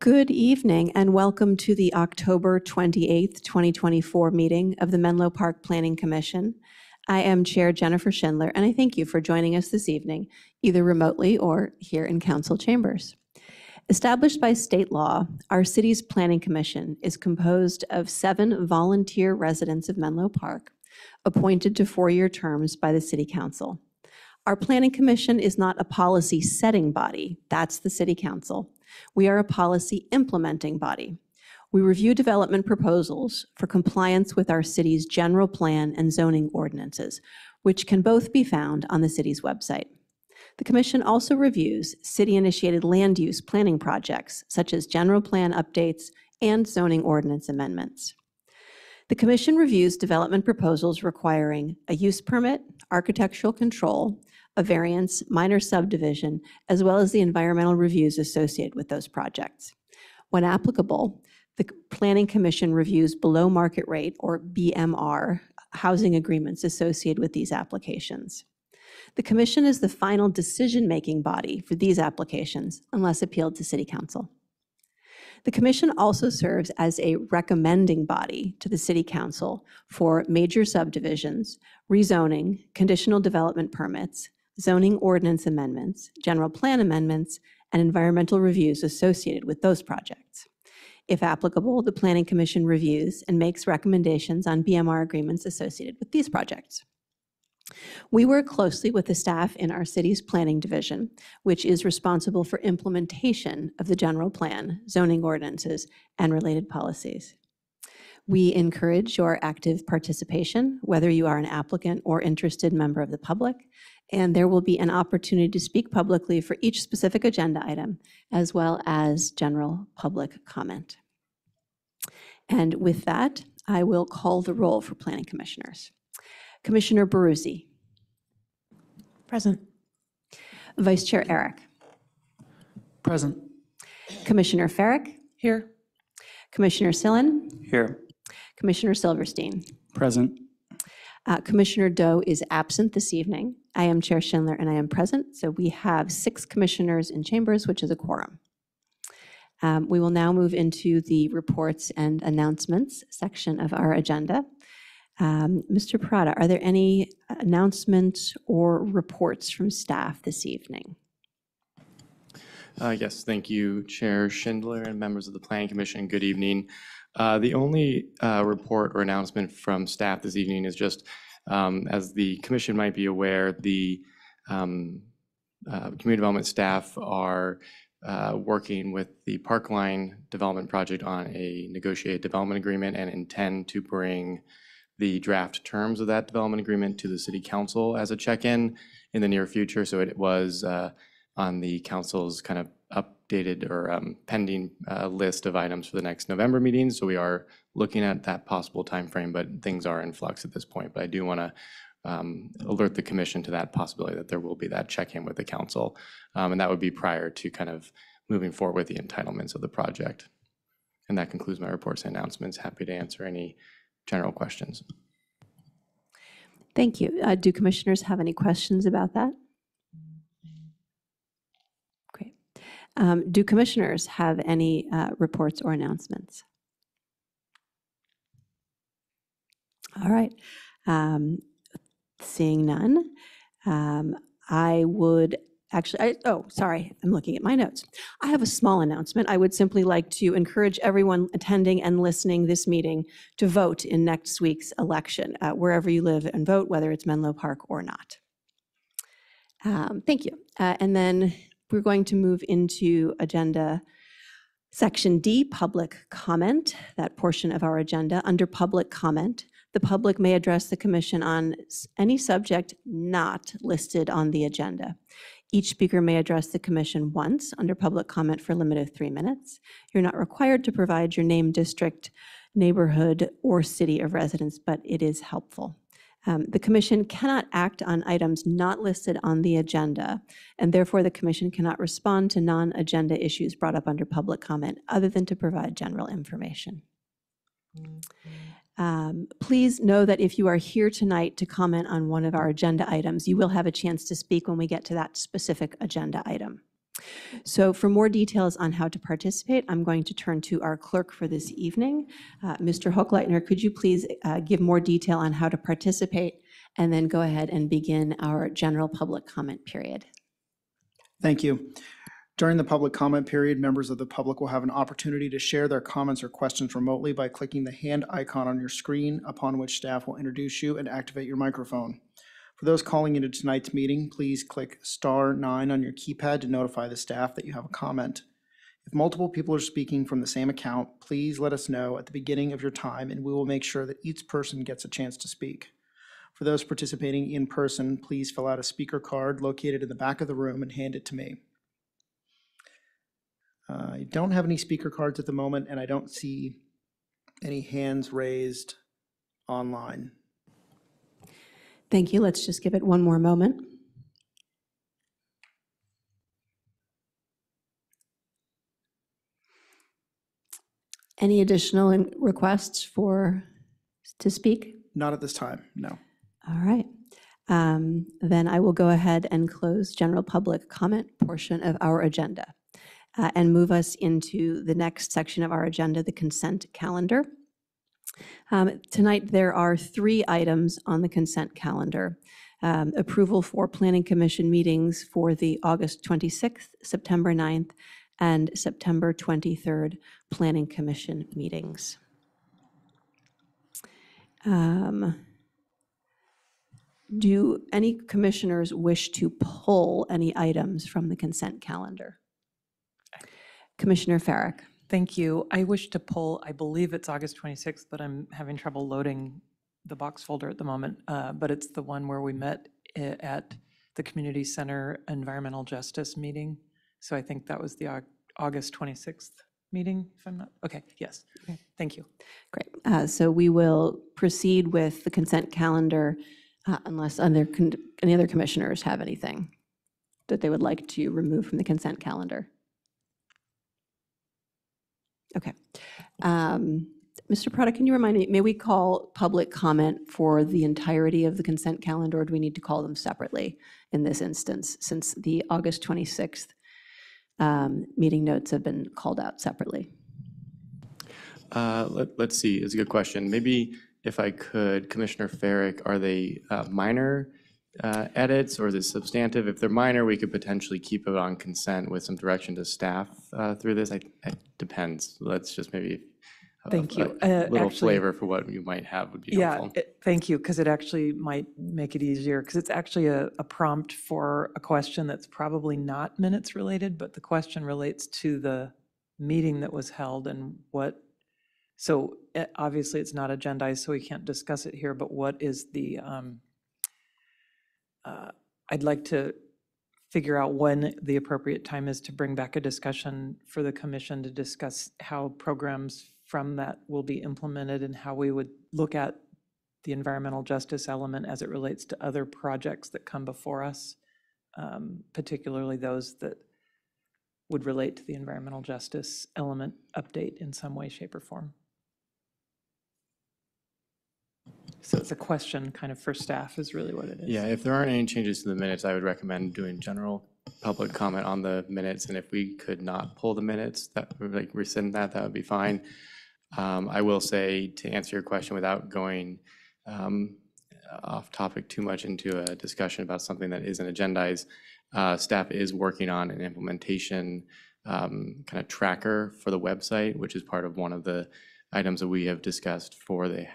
Good evening and welcome to the October 28th, 2024 meeting of the Menlo Park Planning Commission. I am Chair Jennifer Schindler, and I thank you for joining us this evening, either remotely or here in council chambers. Established by state law, our city's Planning Commission is composed of 7 volunteer residents of Menlo Park, appointed to 4-year terms by the City Council. Our Planning Commission is not a policy-setting body. That's the City Council. We are a policy implementing body. We review development proposals for compliance with our city's general plan and zoning ordinances, which can both be found on the city's website. The Commission also reviews city-initiated land use planning projects, such as general plan updates and zoning ordinance amendments. The Commission reviews development proposals requiring a use permit, architectural control, a variance, minor subdivision, as well as the environmental reviews associated with those projects. When applicable, the Planning Commission reviews below market rate, or BMR, housing agreements associated with these applications. The Commission is the final decision-making body for these applications unless appealed to City Council. The Commission also serves as a recommending body to the City Council for major subdivisions, rezoning, conditional development permits, zoning ordinance amendments, general plan amendments, and environmental reviews associated with those projects. If applicable, the Planning Commission reviews and makes recommendations on BMR agreements associated with these projects. We work closely with the staff in our city's planning division, which is responsible for implementation of the general plan, zoning ordinances, and related policies. We encourage your active participation, whether you are an applicant or interested member of the public, and there will be an opportunity to speak publicly for each specific agenda item, as well as general public comment. And with that, I will call the roll for planning commissioners. Commissioner Baruzzi. Present. Vice Chair Eric. Present. Commissioner Farrick. Here. Commissioner Sillen. Here. Commissioner Silverstein. Present. Commissioner Doe is absent this evening. I am Chair Schindler and I am present, so we have 6 commissioners in chambers, which is a quorum. We will now move into the reports and announcements section of our agenda. Mr. Parada, are there any announcements or reports from staff this evening? Yes, thank you, Chair Schindler and members of the Planning Commission. Good evening. The only report or announcement from staff this evening is just, as the Commission might be aware, the community development staff are working with the Parkline Development Project on a negotiated development agreement and intend to bring the draft terms of that development agreement to the City Council as a check-in in the near future. So it was on the Council's kind of updated or pending list of items for the next November meeting. So we are looking at that possible timeframe, but things are in flux at this point. But I do want to alert the Commission to that possibility that there will be that check-in with the Council. And that would be prior to kind of moving forward with the entitlements of the project. And that concludes my reports and announcements. Happy to answer any general questions. Thank you. Do commissioners have any questions about that? Great. Do commissioners have any reports or announcements? All right. Seeing none, I would actually, sorry, I'm looking at my notes. I have a small announcement. I would simply like to encourage everyone attending and listening this meeting to vote in next week's election, wherever you live and vote, whether it's Menlo Park or not. Thank you. And then we're going to move into agenda section D, public comment, that portion of our agenda. Under public comment, the public may address the Commission on any subject not listed on the agenda. Each speaker may address the Commission once under public comment for a limit of 3 minutes. You're not required to provide your name, district, neighborhood, or city of residence, but it is helpful. The Commission cannot act on items not listed on the agenda, and therefore the Commission cannot respond to non-agenda issues brought up under public comment other than to provide general information. Please know that if you are here tonight to comment on one of our agenda items, you will have a chance to speak when we get to that specific agenda item. So for more details on how to participate, I'm going to turn to our clerk for this evening. Mr. Hochleitner, could you please give more detail on how to participate and then go ahead and begin our general public comment period? Thank you. During the public comment period, members of the public will have an opportunity to share their comments or questions remotely by clicking the hand icon on your screen, upon which staff will introduce you and activate your microphone. For those calling into tonight's meeting, please click *9 on your keypad to notify the staff that you have a comment. If multiple people are speaking from the same account, please let us know at the beginning of your time, and we will make sure that each person gets a chance to speak. For those participating in person, please fill out a speaker card located in the back of the room and hand it to me. I don't have any speaker cards at the moment, and I don't see any hands raised online. Thank you. Let's just give it one more moment. Any additional requests to speak? Not at this time, no. All right. Then I will go ahead and close general public comment portion of our agenda and move us into the next section of our agenda, the consent calendar. Tonight, there are 3 items on the consent calendar. Approval for Planning Commission meetings for the August 26th, September 9th, and September 23rd Planning Commission meetings. Do any commissioners wish to pull any items from the consent calendar? Commissioner Farrick. Thank you. I wish to pull, I believe it's August 26th, but I'm having trouble loading the box folder at the moment. But it's the one where we met at the Community Center Environmental Justice meeting. So I think that was the August 26th meeting, if I'm not, okay, yes. Okay. Thank you. Great. So we will proceed with the consent calendar unless any other commissioners have anything that they would like to remove from the consent calendar. Okay. Mr. Prada, can you remind me, may we call public comment for the entirety of the consent calendar, or do we need to call them separately in this instance, since the August 26th meeting notes have been called out separately? Let's see, it's a good question. Maybe if I could, Commissioner Farrick, are they minor edits or is it substantive? If they're minor, we could potentially keep it on consent with some direction to staff through this. It depends. Let's just maybe Thank you. a little Actually, flavor for what you might have would be helpful. Thank you, because it actually might make it easier, because it's actually a prompt for a question that's probably not minutes related, but the question relates to the meeting that was held and what, so obviously it's not agendized, so we can't discuss it here, but what is the, I'd like to figure out when the appropriate time is to bring back a discussion for the commission to discuss how programs from that will be implemented and how we would look at the environmental justice element as it relates to other projects that come before us, particularly those that would relate to the environmental justice element update in some way, shape, or form. So it's a question kind of for staff is really what it is. Yeah, if there aren't any changes to the minutes, I would recommend doing general public comment on the minutes. And if we could not pull the minutes, that like rescind that would be fine. I will say, to answer your question without going off topic too much into a discussion about something that isn't agendized, staff is working on an implementation kind of tracker for the website, which is part of one of the items that we have discussed for the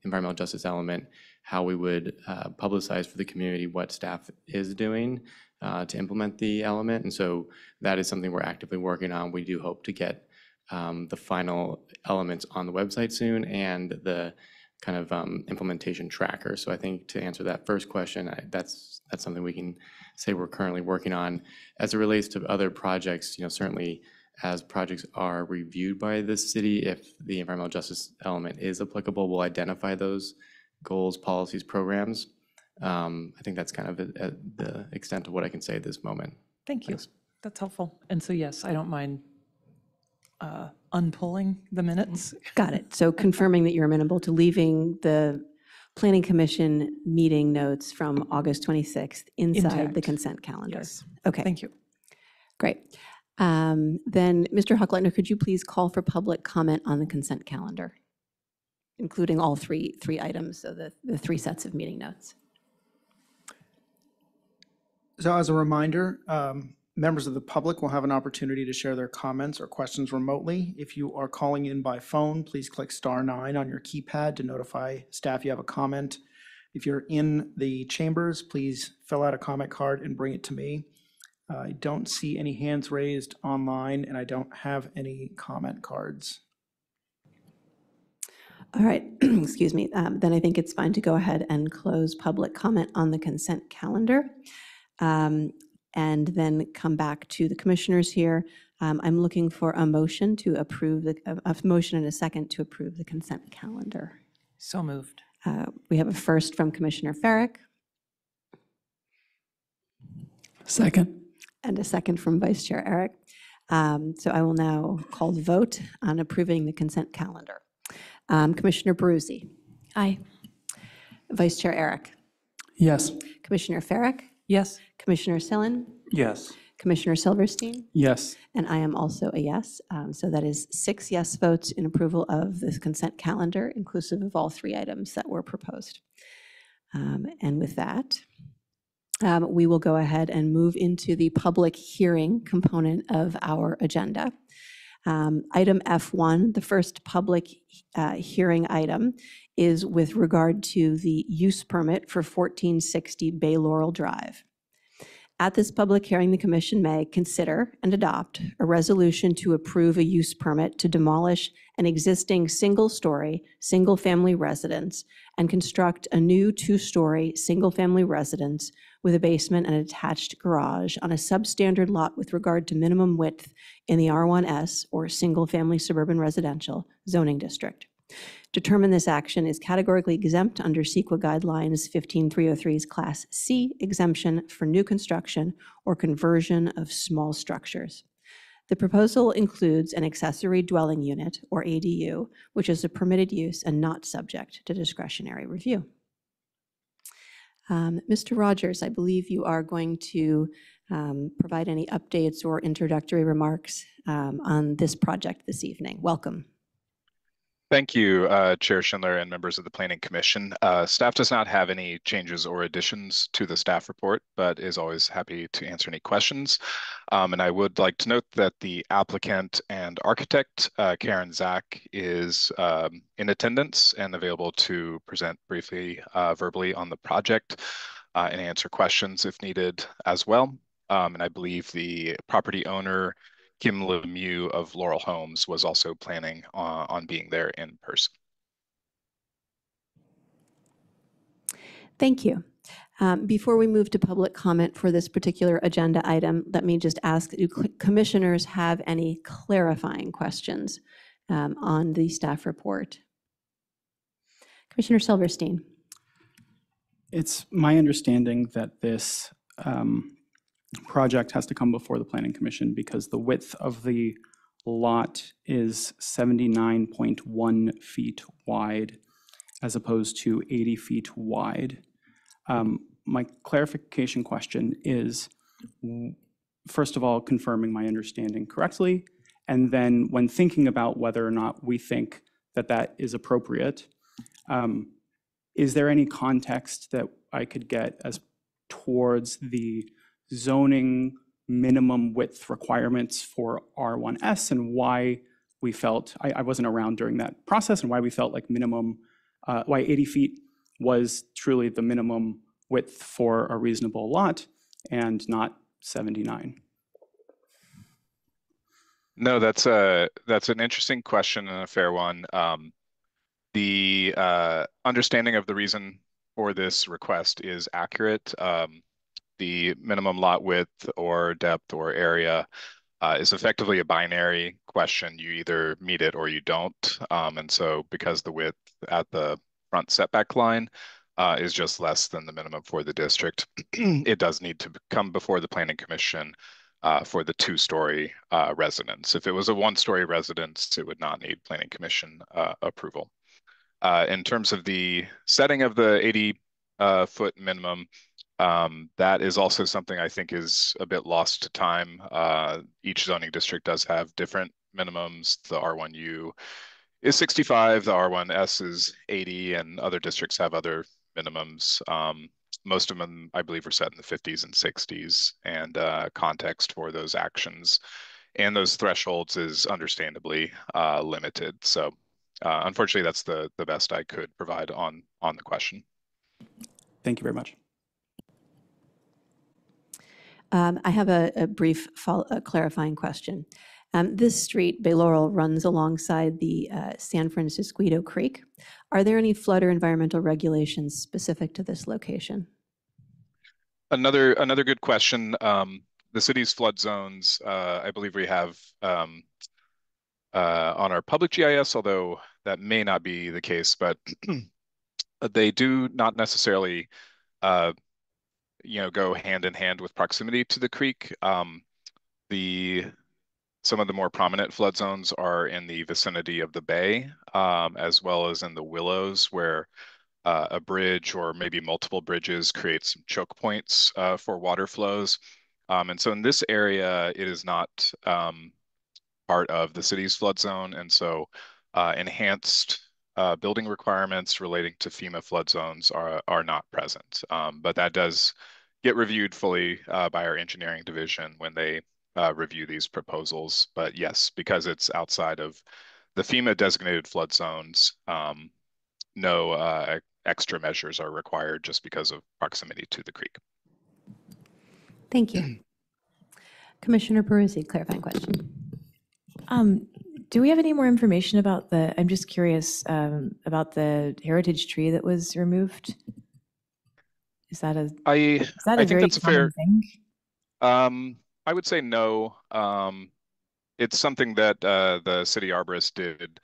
environmental justice element, how we would publicize for the community what staff is doing to implement the element. And so that is something we're actively working on. We do hope to get the final elements on the website soon and the kind of implementation tracker. So I think to answer that first question, that's something we can say we're currently working on. As it relates to other projects, certainly as projects are reviewed by the city, if the environmental justice element is applicable, we'll identify those goals, policies, programs. I think that's kind of at the extent of what I can say at this moment. Thank you. Thanks. That's helpful. And so, yes, I don't mind unpulling the minutes. Got it. So confirming that you're amenable to leaving the Planning Commission meeting notes from August 26th inside the Intact. consent calendar. Yes. Okay. Thank you. Great. Then, Mr. Hochleitner, could you please call for public comment on the consent calendar, including all three items, so the three sets of meeting notes? So as a reminder, members of the public will have an opportunity to share their comments or questions remotely. If you are calling in by phone, please click *9 on your keypad to notify staff you have a comment. If you're in the chambers, please fill out a comment card and bring it to me. I don't see any hands raised online, and I don't have any comment cards. All right, excuse me. Then I think it's fine to go ahead and close public comment on the consent calendar. And then come back to the commissioners here. I'm looking for a motion to approve, a motion and a second to approve the consent calendar. So moved. We have a first from Commissioner Farrick Second. and a second from Vice Chair Eric. So I will now call the vote on approving the consent calendar. Commissioner Baruzzi, Aye. Vice Chair Eric, Yes. Commissioner Farrick, Yes. Commissioner Sillen, Yes. Commissioner Silverstein, Yes. and I am also a yes. So that is 6 yes votes in approval of this consent calendar, inclusive of all three items that were proposed. And with that, we will go ahead and move into the public hearing component of our agenda. Item F1, the first public hearing item, is with regard to the use permit for 1460 Bay Laurel Drive. At this public hearing, the commission may consider and adopt a resolution to approve a use permit to demolish an existing single-story, single-family residence and construct a new two-story, single-family residence with a basement and attached garage on a substandard lot with regard to minimum width in the R1S, or single-family suburban residential, zoning district. Determine this action is categorically exempt under CEQA Guidelines 15303's Class C exemption for new construction or conversion of small structures. The proposal includes an accessory dwelling unit, or ADU, which is a permitted use and not subject to discretionary review. Mr. Rogers, I believe you are going to provide any updates or introductory remarks on this project this evening. Welcome. Thank you, Chair Schindler and members of the Planning Commission. Staff does not have any changes or additions to the staff report, but is always happy to answer any questions. And I would like to note that the applicant and architect, Karen Zach, is in attendance and available to present briefly verbally on the project and answer questions if needed as well. And I believe the property owner, Kim Lemieux of Laurel Homes, was also planning on being there in person. Thank you. Before we move to public comment for this particular agenda item, let me just ask, do commissioners have any clarifying questions on the staff report? Commissioner Silverstein. It's my understanding that this project has to come before the Planning Commission because the width of the lot is 79.1 feet wide as opposed to 80 feet wide. My clarification question is, first of all, confirming my understanding correctly, and then when thinking about whether or not we think that that is appropriate, is there any context that I could get as towards the zoning minimum width requirements for R1S and why we felt, I wasn't around during that process, and why we felt like minimum, why 80 feet was truly the minimum width for a reasonable lot and not 79? No, that's an interesting question and a fair one. The understanding of the reason for this request is accurate. The minimum lot width or depth or area is effectively a binary question. You either meet it or you don't. And so because the width at the front setback line is just less than the minimum for the district, it does need to come before the Planning Commission for the two-story residence. If it was a one-story residence, it would not need Planning Commission approval. In terms of the setting of the 80-foot minimum, That is also something I think is a bit lost to time. Each zoning district does have different minimums. The R1U is 65, the R1S is 80, and other districts have other minimums. Most of them, I believe, are set in the 50s and 60s, and context for those actions and those thresholds is understandably limited. So unfortunately, that's the best I could provide on the question. Thank you very much. I have a brief clarifying question. This street, Bay Laurel, runs alongside the San Francisquito Creek. Are there any flood or environmental regulations specific to this location? Another good question. The city's flood zones, I believe we have on our public GIS, although that may not be the case, but they do not necessarily go hand in hand with proximity to the creek. Some of the more prominent flood zones are in the vicinity of the bay, as well as in the Willows, where a bridge or maybe multiple bridges create some choke points for water flows. And so in this area, it is not part of the city's flood zone. And so enhanced building requirements relating to FEMA flood zones are not present. But that does get reviewed fully by our engineering division when they review these proposals. But yes, because it's outside of the FEMA designated flood zones, no extra measures are required just because of proximity to the creek. Thank you. Commissioner Peruzzi, clarifying question. Do we have any more information about I'm just curious about the heritage tree that was removed? Is that a I think very that's a fair thing? I would say no. It's something that the city arborist did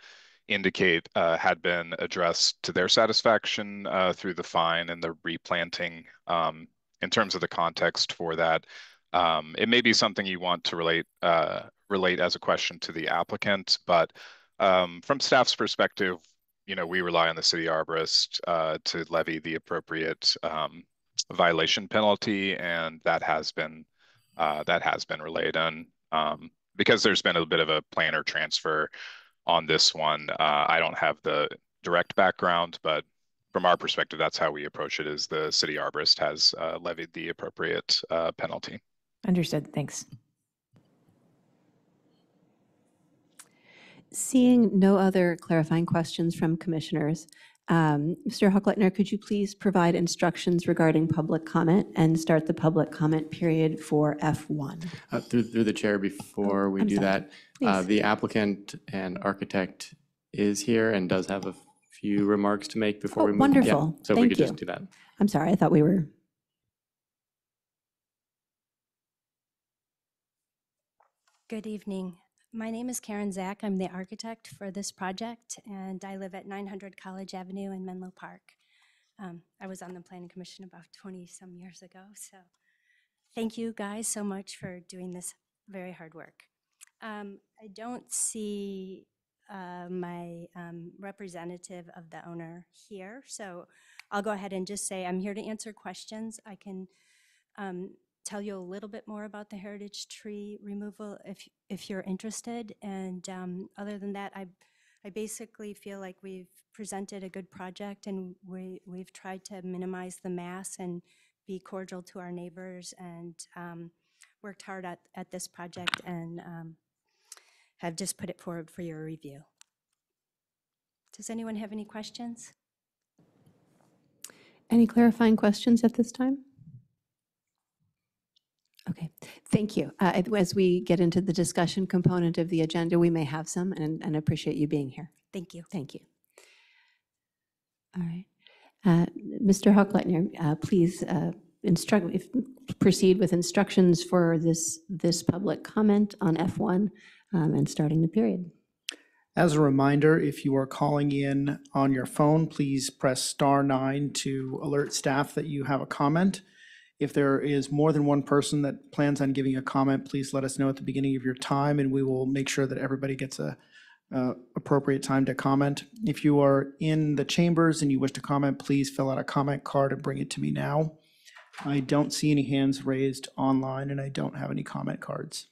indicate had been addressed to their satisfaction through the fine and the replanting. In terms of the context for that, it may be something you want to relate as a question to the applicant, but from staff's perspective, we rely on the city arborist to levy the appropriate violation penalty, and that has been relayed. And because there's been a bit of a planner transfer on this one, I don't have the direct background, but from our perspective, that's how we approach it, is the city arborist has levied the appropriate penalty. Understood. Thanks. Seeing no other clarifying questions from commissioners, Mr. Hochleitner, could you please provide instructions regarding public comment and start the public comment period for F1? Through the chair, before we I'm do sorry. that, Please. the applicant and architect is here and does have a few remarks to make before Oh, we move. wonderful. So we Thank could just you. do that. I'm sorry, I thought we were. Good evening. My name is Karen Zach. I'm the architect for this project, and I live at 900 College Avenue in Menlo Park. I was on the Planning Commission about 20-some years ago, so thank you guys so much for doing this very hard work. I don't see my representative of the owner here, so I'll go ahead and just say I'm here to answer questions. I can tell you a little bit more about the heritage tree removal if you're interested. And other than that, I basically feel like we've presented a good project, and we've tried to minimize the mass and be cordial to our neighbors, and worked hard at this project, and have just put it forward for your review. Does anyone have any questions? Any clarifying questions at this time? Okay, thank you. As we get into the discussion component of the agenda, we may have some, and appreciate you being here. Thank you. Thank you. All right. Mr. Hochleitner, please proceed with instructions for this public comment on F1 and starting the period. As a reminder, if you are calling in on your phone, please press *9 to alert staff that you have a comment. If there is more than one person that plans on giving a comment, please let us know at the beginning of your time, and we will make sure that everybody gets a appropriate time to comment. If you are in the chambers and you wish to comment, please fill out a comment card and bring it to me now. I don't see any hands raised online, and I don't have any comment cards.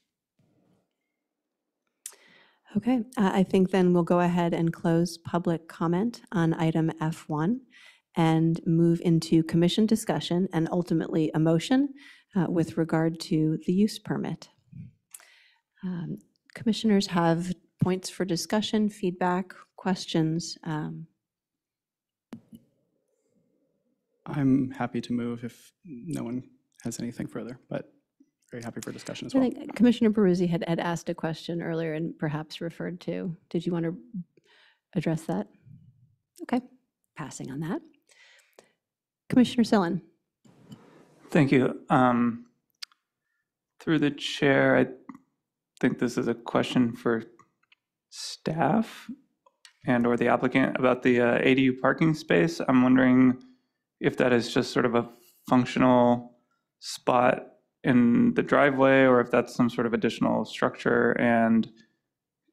Okay, I think then we'll go ahead and close public comment on item F1 and move into commission discussion and ultimately a motion with regard to the use permit. Commissioners have points for discussion, feedback, questions. I'm happy to move if no one has anything further, but very happy for discussion as I well. think Commissioner Peruzzi had asked a question earlier and perhaps referred to. Did you want to address that? Okay, passing on that. Commissioner Sillen. Thank you. Through the chair, I think this is a question for staff and or the applicant about the ADU parking space. I'm wondering if that is just sort of a functional spot in the driveway or if that's some sort of additional structure, and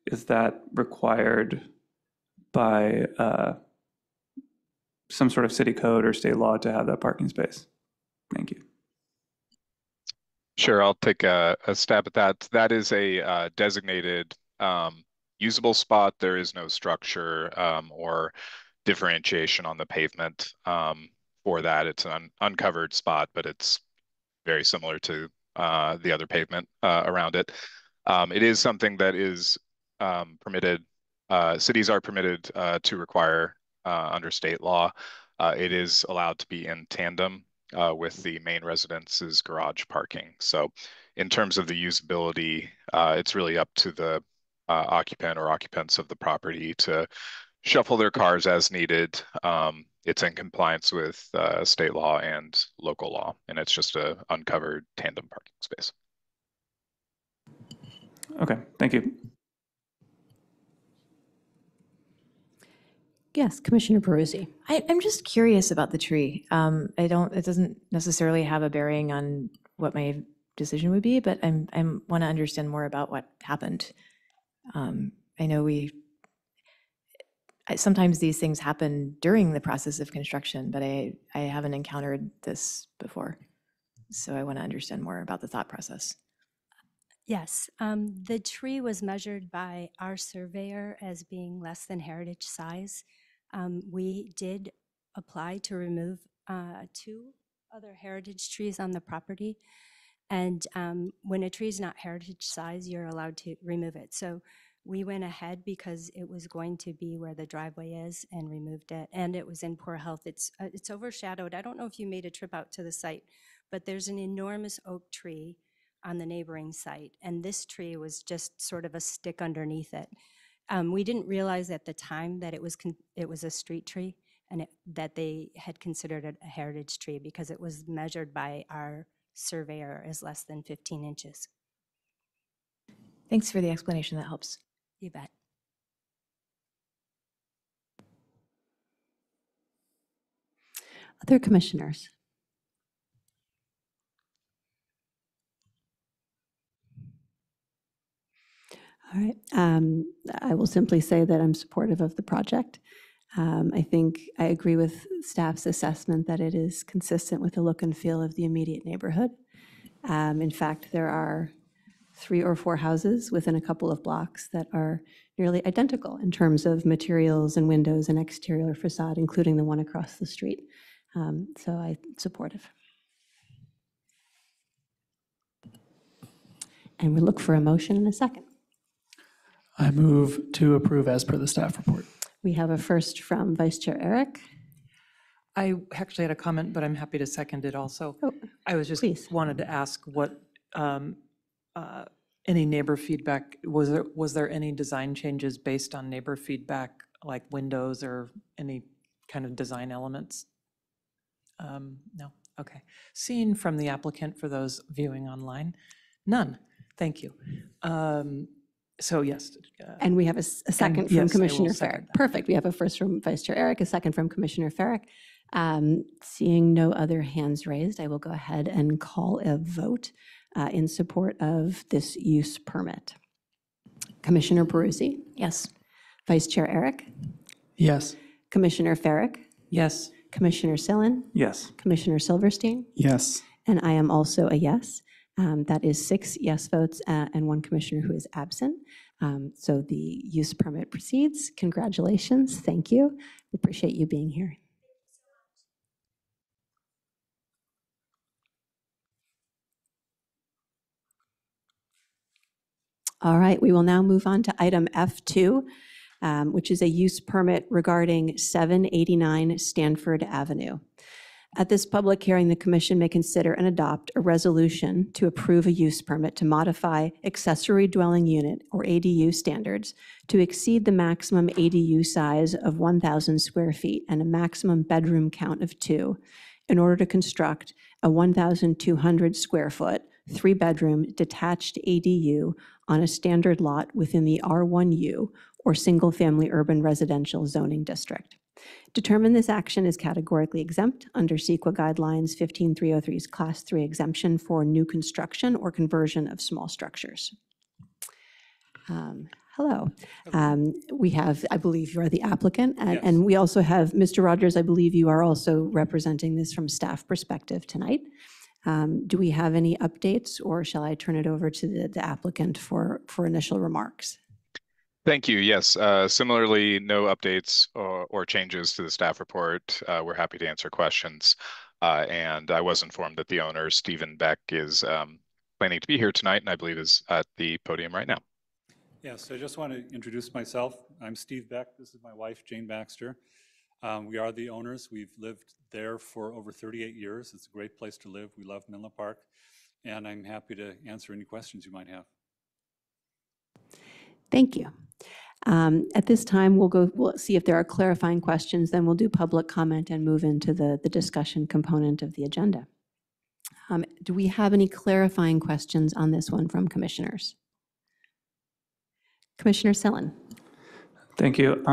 is that required by some sort of city code or state law to have that parking space? Thank you. Sure, I'll take a stab at that. That is a designated usable spot. There is no structure or differentiation on the pavement for that. It's an uncovered spot, but it's very similar to the other pavement around it. It is something that is permitted. Cities are permitted to require under state law. It is allowed to be in tandem with the main residence's garage parking. So in terms of the usability, it's really up to the occupant or occupants of the property to shuffle their cars as needed. It's in compliance with state law and local law, and it's just an uncovered tandem parking space. Okay, thank you. Yes, Commissioner Peruzzi. I'm just curious about the tree. It doesn't necessarily have a bearing on what my decision would be, but I want to understand more about what happened. I know sometimes these things happen during the process of construction, but I haven't encountered this before. So I want to understand more about the thought process. Yes, the tree was measured by our surveyor as being less than heritage size. We did apply to remove 2 other heritage trees on the property. And when a tree is not heritage size, you're allowed to remove it. So we went ahead because it was going to be where the driveway is and removed it. And it was in poor health. It's overshadowed. I don't know if you made a trip out to the site, but there's an enormous oak tree on the neighboring site. And this tree was just sort of a stick underneath it. We didn't realize at the time that it was a street tree and that they had considered it a heritage tree because it was measured by our surveyor as less than 15 inches. Thanks for the explanation. That helps. You bet. Other commissioners? All right. I will simply say that I'm supportive of the project. I think I agree with staff's assessment that it is consistent with the look and feel of the immediate neighborhood. In fact, there are 3 or 4 houses within a couple of blocks that are nearly identical in terms of materials and windows and exterior facade, including the one across the street. So I'm supportive. And we look for a motion in a second. I move to approve as per the staff report. We have a first from Vice Chair Eric. I actually had a comment, but I'm happy to second it also. Oh, I was just please. wanted to ask what any neighbor feedback, was there any design changes based on neighbor feedback, like windows or any kind of design elements? No, okay. Seen from the applicant for those viewing online? None, thank you. So yes. And we have a second from yes, I will Commissioner second Farrick. that. Perfect. We have a first from Vice Chair Eric, a second from Commissioner Farrick. Seeing no other hands raised, I will go ahead and call a vote in support of this use permit. Commissioner Peruzzi, Yes. Vice Chair Eric, Yes. Commissioner Farrick, Yes, Commissioner Sillen, Yes. Commissioner Silverstein, Yes. and I am also a yes. That is 6 yes votes and 1 commissioner who is absent. So the use permit proceeds. Congratulations. Thank you. We appreciate you being here. All right, we will now move on to item F2, which is a use permit regarding 789 Stanford Avenue. At this public hearing, the commission may consider and adopt a resolution to approve a use permit to modify accessory dwelling unit, or ADU standards, to exceed the maximum ADU size of 1,000 square feet and a maximum bedroom count of 2 in order to construct a 1,200 square foot, 3-bedroom detached ADU on a standard lot within the R1U, or single-family urban residential zoning district. Determine this action is categorically exempt under CEQA guidelines 15303's Class 3 exemption for new construction or conversion of small structures. Hello. We have, I believe you are the applicant, and we also have Mr. Rogers. I believe you are also representing this from staff perspective tonight. Do we have any updates, or shall I turn it over to the applicant for initial remarks? Thank you. Yes, similarly, no updates or changes to the staff report. We're happy to answer questions. And I was informed that the owner, Stephen Beck, is planning to be here tonight, and I believe is at the podium right now. Yes, so I just want to introduce myself. I'm Steve Beck. This is my wife, Jane Baxter. We are the owners. We've lived there for over 38 years. It's a great place to live. We love Menlo Park, and I'm happy to answer any questions you might have. Thank you. At this time, we'll see if there are clarifying questions, then we'll do public comment and move into the discussion component of the agenda. Do we have any clarifying questions on this one from commissioners? Commissioner Sillen. Thank you.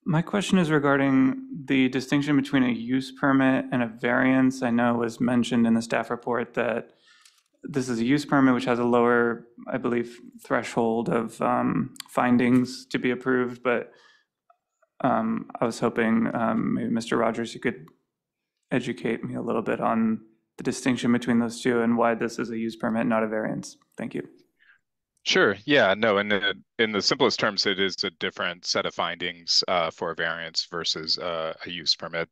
My question is regarding the distinction between a use permit and a variance. I know it was mentioned in the staff report that this is a use permit which has a lower, I believe, threshold of findings to be approved, but I was hoping maybe Mr. Rogers, you could educate me a little bit on the distinction between those two and why this is a use permit, not a variance. Thank you. Sure. Yeah. No. In the simplest terms, it is a different set of findings for a variance versus a use permit.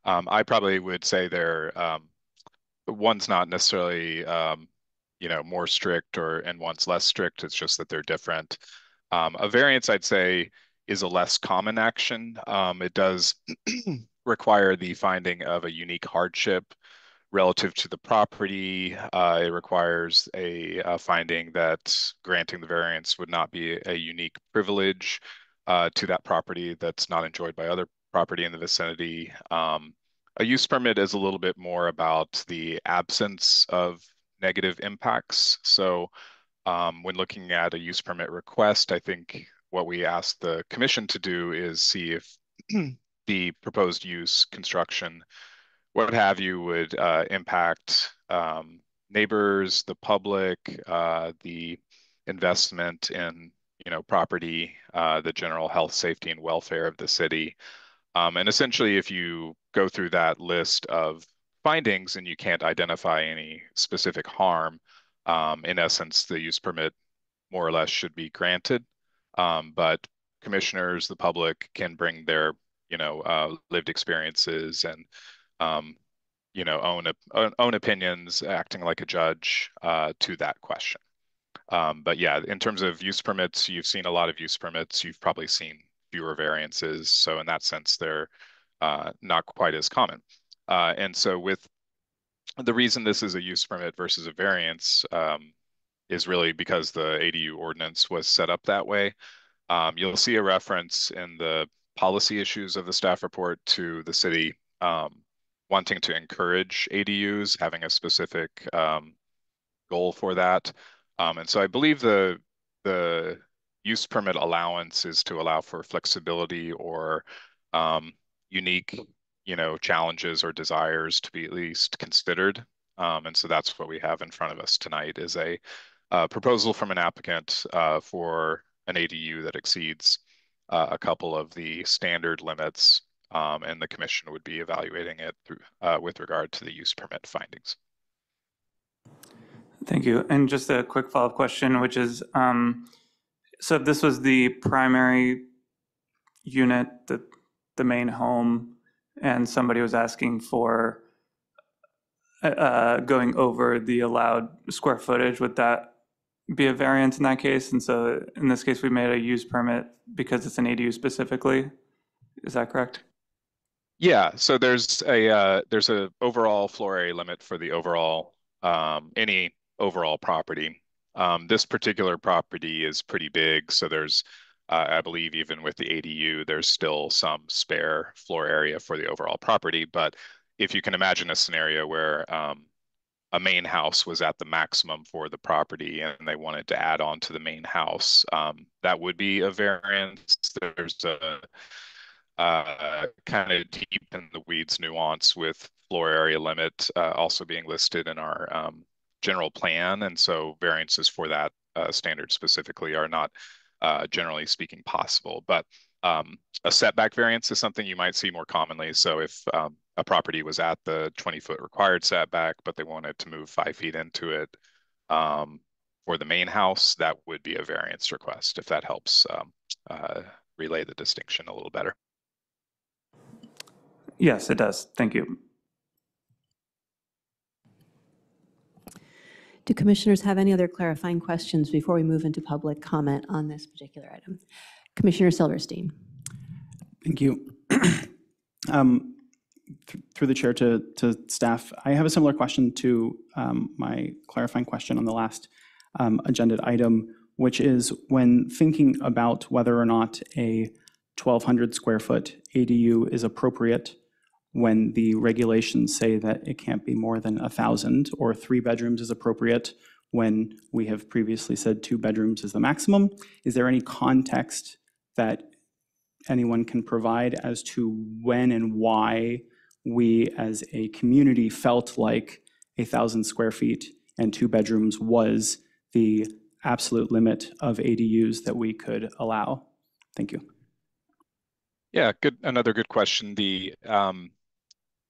I probably would say one's not necessarily more strict and one's less strict. It's just that they're different. A variance, I'd say, is a less common action. It does require the finding of a unique hardship relative to the property. It requires a finding that granting the variance would not be a unique privilege to that property that's not enjoyed by other property in the vicinity. A use permit is a little bit more about the absence of negative impacts. So when looking at a use permit request, I think what we ask the commission to do is see if the proposed use, construction, what have you, would impact neighbors, the public, the investment in property, the general health, safety, and welfare of the city. And essentially, if you go through that list of findings and you can't identify any specific harm, in essence, the use permit more or less should be granted. But commissioners, the public, can bring their lived experiences and own opinions, acting like a judge to that question. But yeah, in terms of use permits, you've seen a lot of use permits. You've probably seen fewer variances. So in that sense, they're not quite as common. And so with the reason this is a use permit versus a variance is really because the ADU ordinance was set up that way. You'll see a reference in the policy issues of the staff report to the city wanting to encourage ADUs, having a specific goal for that. And so I believe the use permit allowance is to allow for flexibility or unique, challenges or desires to be at least considered. And so that's what we have in front of us tonight is a proposal from an applicant for an ADU that exceeds a couple of the standard limits and the commission would be evaluating it through with regard to the use permit findings. Thank you. And just a quick follow-up question, which is, so if this was the primary unit, the main home, and somebody was asking for going over the allowed square footage, would that be a variance in that case? And so in this case, we made a use permit because it's an ADU specifically. Is that correct? Yeah, so there's a overall floor area limit for the overall any overall property. This particular property is pretty big, so there's I believe even with the ADU, there's still some spare floor area for the overall property. But if you can imagine a scenario where a main house was at the maximum for the property and they wanted to add on to the main house, that would be a variance. There's a kind of deep in the weeds nuance with floor area limit also being listed in our general plan. And so variances for that standard specifically are not generally speaking possible. But a setback variance is something you might see more commonly. So if a property was at the 20-foot required setback, but they wanted to move 5 feet into it for the main house, that would be a variance request, if that helps relay the distinction a little better. Yes, it does. Thank you. Do commissioners have any other clarifying questions before we move into public comment on this particular item? Commissioner Silverstein. Thank you. Through the chair to staff, I have a similar question to my clarifying question on the last agenda item, which is when thinking about whether or not a 1,200 square foot ADU is appropriate, when the regulations say that it can't be more than 1,000, or 3 bedrooms is appropriate when we have previously said 2 bedrooms is the maximum. Is there any context that anyone can provide as to when and why we as a community felt like 1,000 square feet and 2 bedrooms was the absolute limit of ADUs that we could allow? Thank you. Yeah, another good question.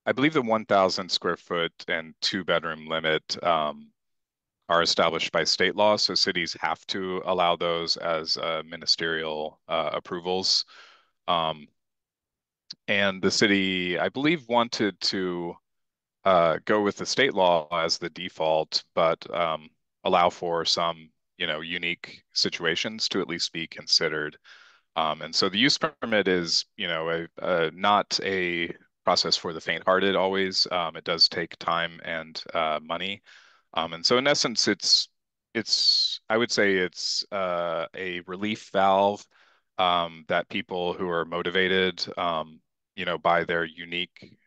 I believe the 1,000 square foot and 2 bedroom limit are established by state law, so cities have to allow those as ministerial approvals. And the city, I believe, wanted to go with the state law as the default, but allow for some, unique situations to at least be considered. And so the use permit is, not a process for the faint-hearted always. It does take time and money. And so in essence, I would say it's a relief valve that people who are motivated, by their unique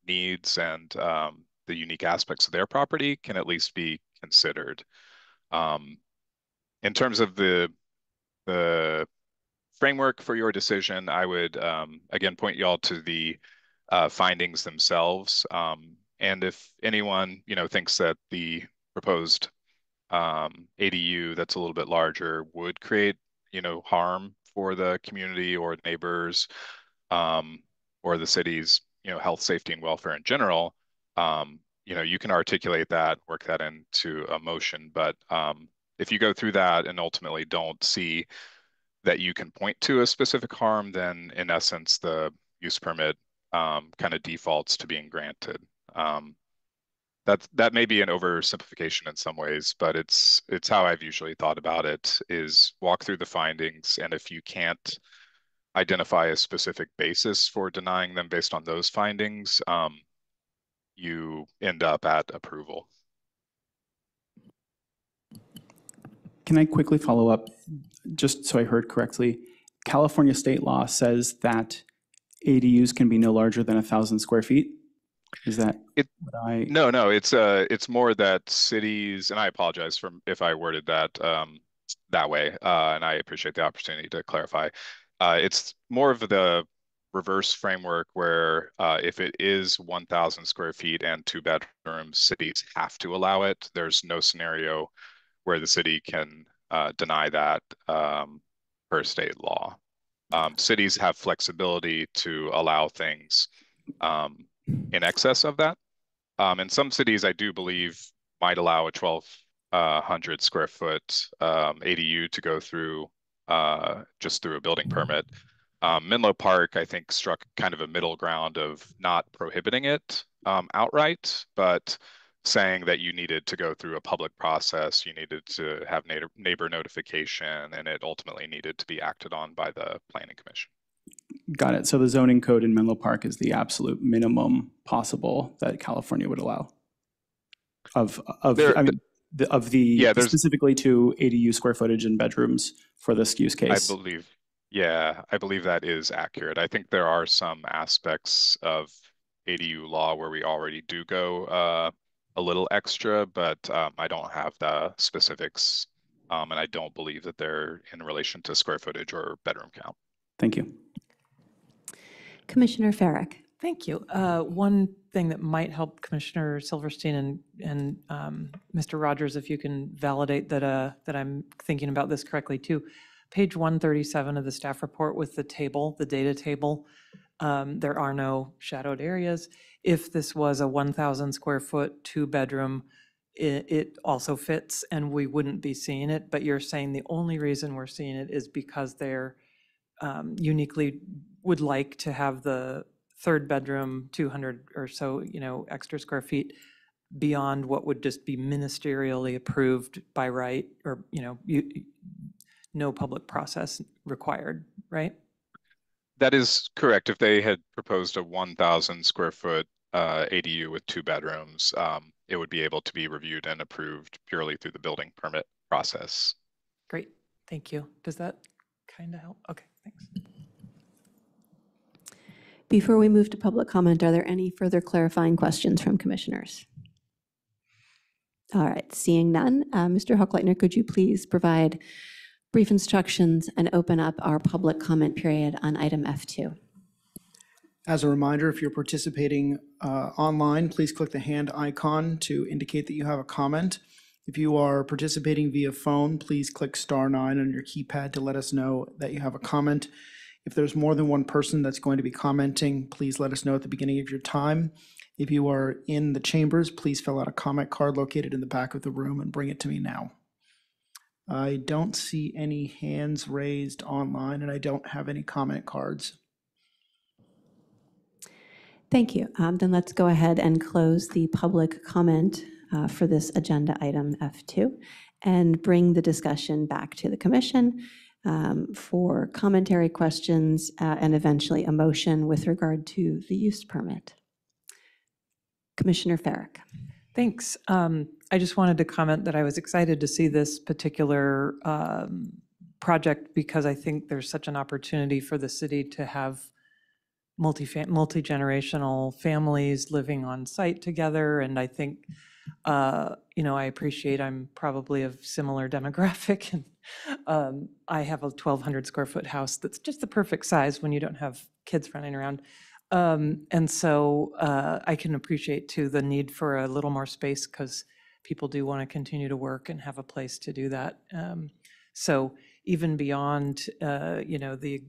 needs and the unique aspects of their property can at least be considered. In terms of the framework for your decision, I would again point you all to the findings themselves. And if anyone thinks that the proposed ADU that's a little bit larger would create harm for the community or neighbors or the city's health, safety, and welfare in general, you can articulate that, work that into a motion. But if you go through that and ultimately don't see that you can point to a specific harm, then in essence, the use permit kind of defaults to being granted. That may be an oversimplification in some ways, but it's how I've usually thought about it, is walk through the findings, and if you can't identify a specific basis for denying them based on those findings, you end up at approval. Can I quickly follow up, just so I heard correctly? California state law says that ADUs can be no larger than 1,000 square feet? Is that what I... No, it's more that cities, and I apologize if I worded that that way, and I appreciate the opportunity to clarify. It's more of the reverse framework where if it is 1,000 square feet and 2 bedrooms, cities have to allow it. There's no scenario where the city can deny that per state law. Cities have flexibility to allow things in excess of that. And some cities, I do believe, might allow a 1,200 square foot ADU to go through just through a building permit. Menlo Park, I think, struck kind of a middle ground of not prohibiting it outright, but saying that you needed to go through a public process, you needed to have neighbor notification, and it ultimately needed to be acted on by the Planning Commission. Got it. So the zoning code in Menlo Park is the absolute minimum possible that California would allow specifically to ADU square footage and bedrooms for this use case. I believe that is accurate. I think there are some aspects of ADU law where we already do go a little extra, but I don't have the specifics, and I don't believe that they're in relation to square footage or bedroom count. Thank you. Commissioner Farrick. Thank you. One thing that might help Commissioner Silverstein and Mr. Rogers, if you can validate that I'm thinking about this correctly too. Page 137 of the staff report with the table, the data table, there are no shadowed areas. If this was a 1,000 square foot, 2-bedroom, it also fits and we wouldn't be seeing it, but you're saying the only reason we're seeing it is because they're uniquely would like to have the 3rd bedroom, 200 or so, extra square feet beyond what would just be ministerially approved by right, or, no public process required, right? That is correct. If they had proposed a 1,000 square foot ADU with 2 bedrooms, it would be able to be reviewed and approved purely through the building permit process. Great, thank you. Does that kind of help? Okay, thanks. Before we move to public comment, are there any further clarifying questions from commissioners? All right, seeing none, Mr. Hochleitner, could you please provide brief instructions and open up our public comment period on item F2? As a reminder, if you're participating online, please click the hand icon to indicate that you have a comment. If you are participating via phone, please click *9 on your keypad to let us know that you have a comment. If there's more than one person that's going to be commenting, please let us know at the beginning of your time. If you are in the chambers, please fill out a comment card located in the back of the room and bring it to me now. I don't see any hands raised online, and I don't have any comment cards. Thank you. Then let's go ahead and close the public comment for this agenda item F2 and bring the discussion back to the commission for commentary, questions, and eventually a motion with regard to the use permit. Commissioner Farrick. Thanks. I just wanted to comment that I was excited to see this particular project because I think there's such an opportunity for the city to have multi-generational families living on site together. And I think, I appreciate I'm probably of similar demographic. And I have a 1,200 square foot house that's just the perfect size when you don't have kids running around. And so I can appreciate too the need for a little more space because people do want to continue to work and have a place to do that. So even beyond, the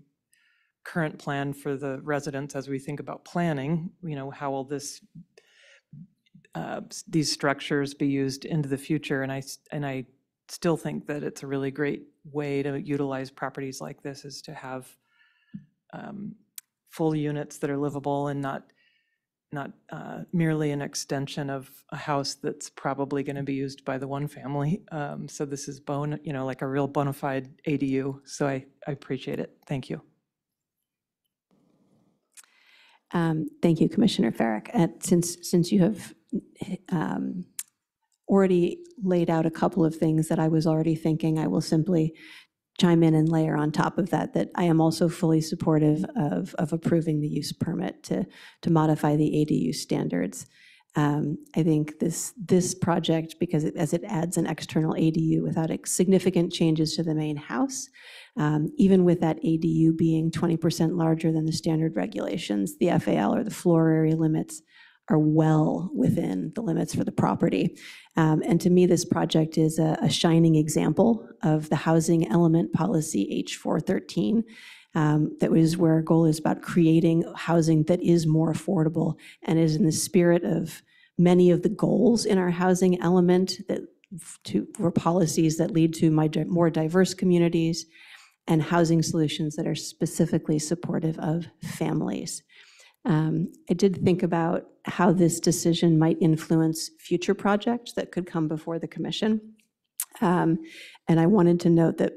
current plan for the residents as we think about planning, how will these structures be used into the future? And I still think that it's a really great way to utilize properties like this is to have full units that are livable and not merely an extension of a house that's probably going to be used by the one family. So this is like a real bona fide ADU. So I appreciate it. Thank you. Thank you, Commissioner Farrick. Since you have already laid out a couple of things that I was already thinking, I will simply chime in and layer on top of that I am also fully supportive of approving the use permit to modify the ADU standards. I think this project, because as it adds an external ADU without significant changes to the main house, even with that ADU being 20% larger than the standard regulations, the FAL or the floor area limits are well within the limits for the property. And to me, this project is a shining example of the housing element policy H413. That was where our goal is about creating housing that is more affordable and is in the spirit of many of the goals in our housing element for policies that lead to more diverse communities and housing solutions that are specifically supportive of families. I did think about how this decision might influence future projects that could come before the commission. And I wanted to note that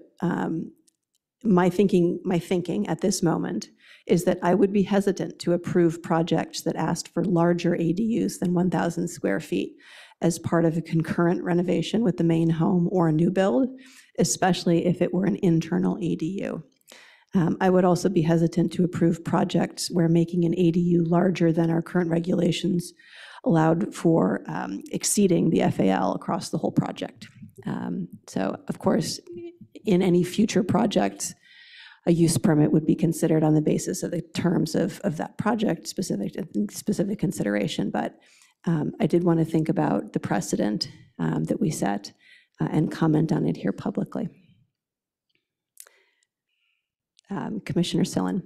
my thinking at this moment is that I would be hesitant to approve projects that asked for larger ADUs than 1,000 square feet as part of a concurrent renovation with the main home or a new build, especially if it were an internal ADU. I would also be hesitant to approve projects where making an ADU larger than our current regulations allowed for exceeding the FAL across the whole project. So, of course, in any future project, a use permit would be considered on the basis of the terms of that project, specific consideration. But I did want to think about the precedent that we set and comment on it here publicly. Commissioner Sillen.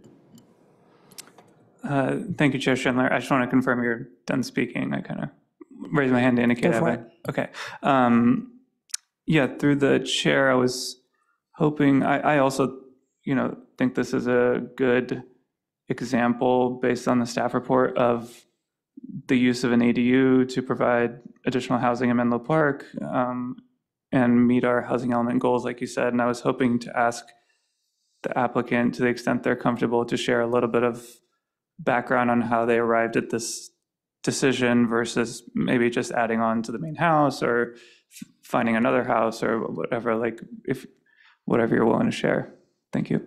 Thank you, Chair Schindler. I just want to confirm you're done speaking. I kind of raised my hand to indicate. Go for it. Okay. Yeah, through the chair, I was hoping, I also, think this is a good example based on the staff report of the use of an ADU to provide additional housing in Menlo Park and meet our housing element goals, like you said. And I was hoping to ask the applicant, to the extent they're comfortable, to share a little bit of background on how they arrived at this decision versus maybe just adding on to the main house or finding another house or whatever, whatever you're willing to share. Thank you.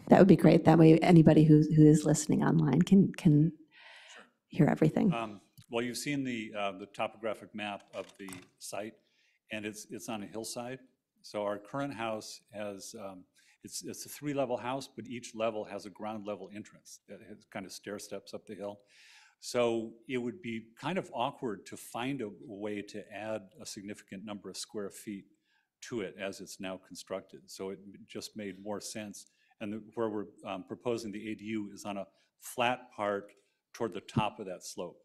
That would be great. That way anybody who is listening online can hear everything. Well, you've seen the topographic map of the site, and it's on a hillside. So our current house has, it's a 3-level house, but each level has a ground level entrance that has kind of stair steps up the hill. So it would be kind of awkward to find a way to add a significant number of square feet to it as it's now constructed. So it just made more sense. And where we're proposing the ADU is on a flat part toward the top of that slope.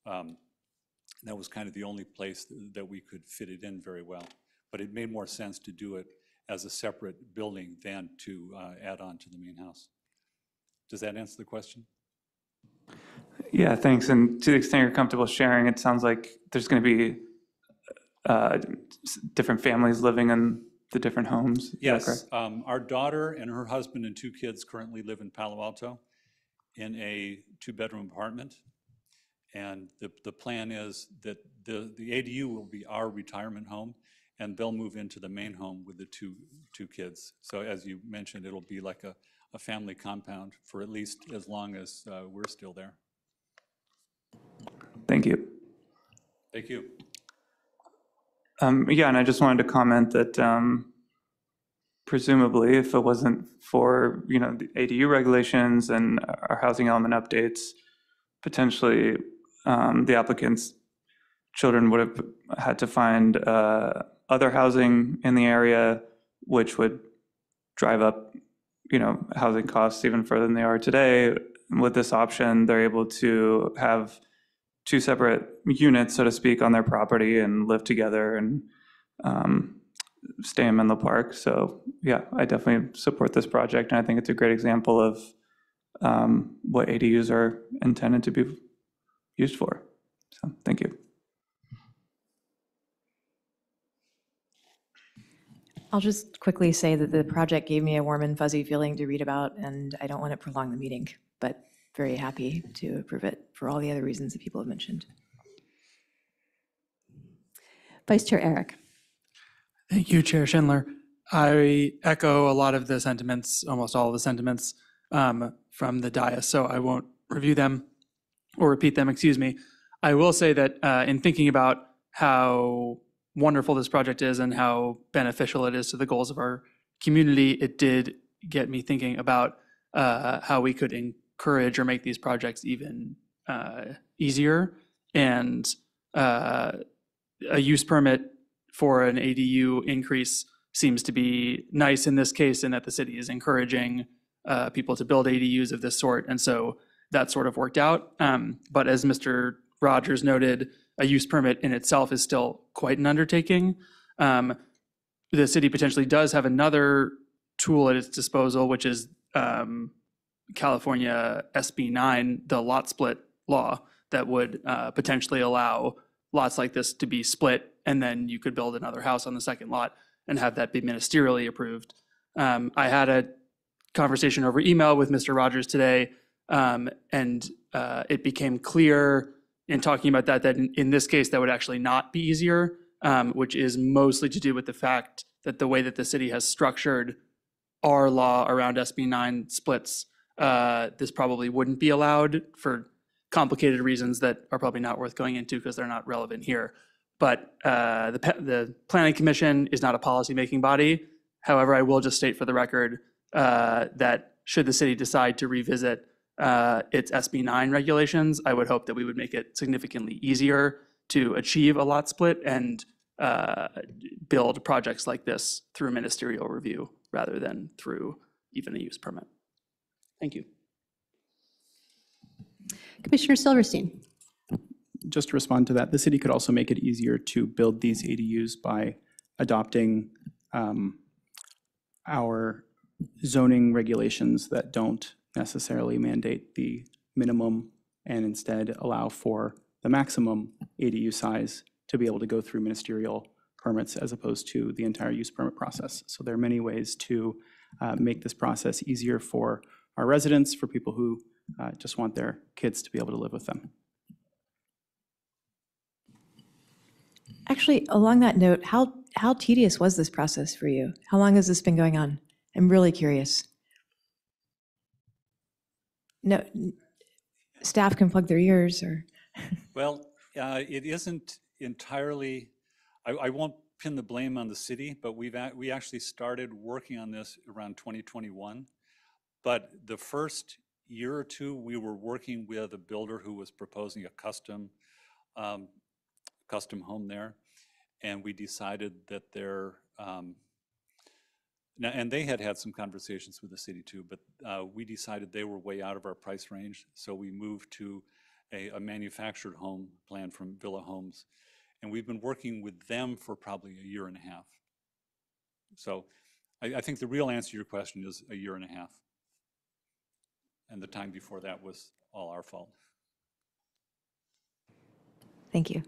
That was kind of the only place that we could fit it in very well. But it made more sense to do it as a separate building than to add on to the main house. Does that answer the question? Yeah, thanks. And to the extent you're comfortable sharing, it sounds like there's going to be different families living in the different homes. Yes. Our daughter and her husband and 2 kids currently live in Palo Alto in a 2-bedroom apartment. And the plan is that the ADU will be our retirement home, and they'll move into the main home with the two kids. So as you mentioned, it'll be like a family compound for at least as long as we're still there. Thank you. Thank you. Yeah, and I just wanted to comment that presumably if it wasn't for, the ADU regulations and our housing element updates, potentially the applicant's children would have had to find other housing in the area, which would drive up, housing costs even further than they are today. With this option, they're able to have 2 separate units, so to speak, on their property and live together and stay in Menlo Park. So yeah, I definitely support this project, and I think it's a great example of what ADUs are intended to be used for. So thank you. I'll just quickly say that the project gave me a warm and fuzzy feeling to read about, and I don't want to prolong the meeting, but very happy to approve it for all the other reasons that people have mentioned. Vice Chair Eric. Thank you, Chair Schindler. I echo a lot of the sentiments, almost all of the sentiments from the dais, so I won't review them or repeat them, excuse me. I will say that in thinking about how wonderful this project is and how beneficial it is to the goals of our community, it did get me thinking about how we could encourage or make these projects even easier. And a use permit for an ADU increase seems to be nice in this case, in that the city is encouraging people to build ADUs of this sort. And so that sort of worked out. But as Mr. Rogers noted, a use permit in itself is still quite an undertaking. The city potentially does have another tool at its disposal, which is California SB 9, the lot split law, that would potentially allow lots like this to be split, and then you could build another house on the second lot and have that be ministerially approved. I had a conversation over email with Mr. Rogers today, and it became clear in talking about that in this case, that would actually not be easier, which is mostly to do with the fact that the way that the city has structured our law around SB 9 splits, this probably wouldn't be allowed for complicated reasons that are probably not worth going into because they're not relevant here. But the Planning Commission is not a policymaking body. However, I will just state for the record that should the city decide to revisit its SB 9 regulations, I would hope that we would make it significantly easier to achieve a lot split and build projects like this through ministerial review rather than through even a use permit. Thank you. Commissioner Silverstein. Just to respond to that, the city could also make it easier to build these ADUs by adopting our zoning regulations that don't necessarily mandate the minimum and instead allow for the maximum ADU size to be able to go through ministerial permits as opposed to the entire use permit process. So there are many ways to make this process easier for our residents, for people who just want their kids to be able to live with them. Actually, along that note, how tedious was this process for you? How long has this been going on? I'm really curious. No, staff can plug their ears or. Well, it isn't entirely, I won't pin the blame on the city, but we actually started working on this around 2021. But the first year or two, we were working with a builder who was proposing a custom home there. And we decided that and they had some conversations with the city too, but we decided they were way out of our price range. So we moved to a manufactured home plan from Villa Homes. And we've been working with them for probably a year and a half. So I think the real answer to your question is a year and a half. And the time before that was all our fault. Thank you.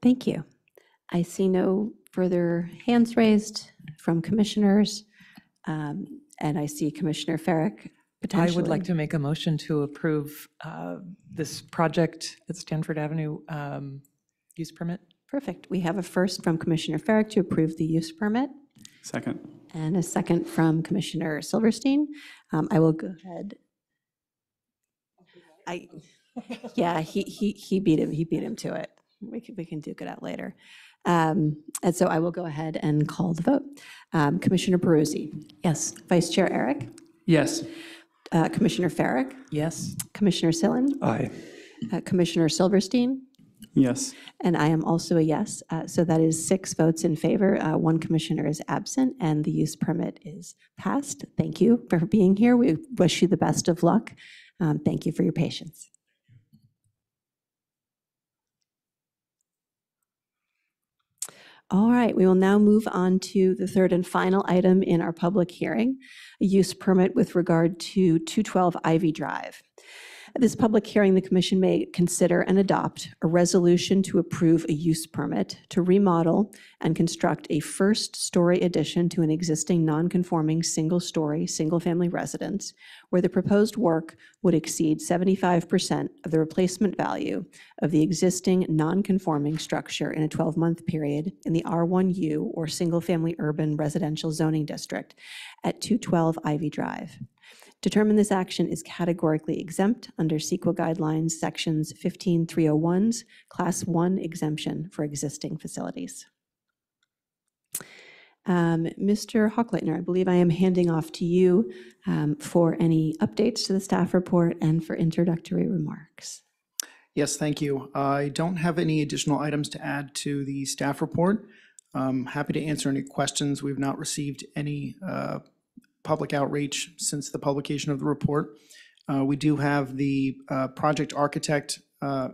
Thank you. I see no further hands raised from commissioners, and I see Commissioner Farrick potentially. I would like to make a motion to approve this project at Stanford Avenue use permit. Perfect. We have a first from Commissioner Farrick to approve the use permit. Second. And a second from Commissioner Silverstein. I will go ahead. Yeah, he beat him to it. We can duke it out later. And so I will go ahead and call the vote. Commissioner Peruzzi. Yes. Vice Chair Eric. Yes. Commissioner Farrick. Yes. Commissioner Sillen. Aye. Commissioner Silverstein. Yes. And I am also a yes. So that is 6 votes in favor. 1 commissioner is absent, and the use permit is passed. Thank you for being here. We wish you the best of luck. Thank you for your patience. All right, we will now move on to the third and final item in our public hearing, a use permit with regard to 212 Ivy Drive. At this public hearing, the Commission may consider and adopt a resolution to approve a use permit to remodel and construct a first-story addition to an existing non-conforming single-story, single-family residence, where the proposed work would exceed 75% of the replacement value of the existing non-conforming structure in a 12-month period in the R1U or single-family urban residential zoning district at 212 Ivy Drive. Determine this action is categorically exempt under CEQA guidelines sections 15301's class 1 exemption for existing facilities. Mr. Hochleitner, I believe I am handing off to you for any updates to the staff report and for introductory remarks. Yes, thank you. I don't have any additional items to add to the staff report. Happy to answer any questions. We've not received any public outreach since the publication of the report. We do have the project architect,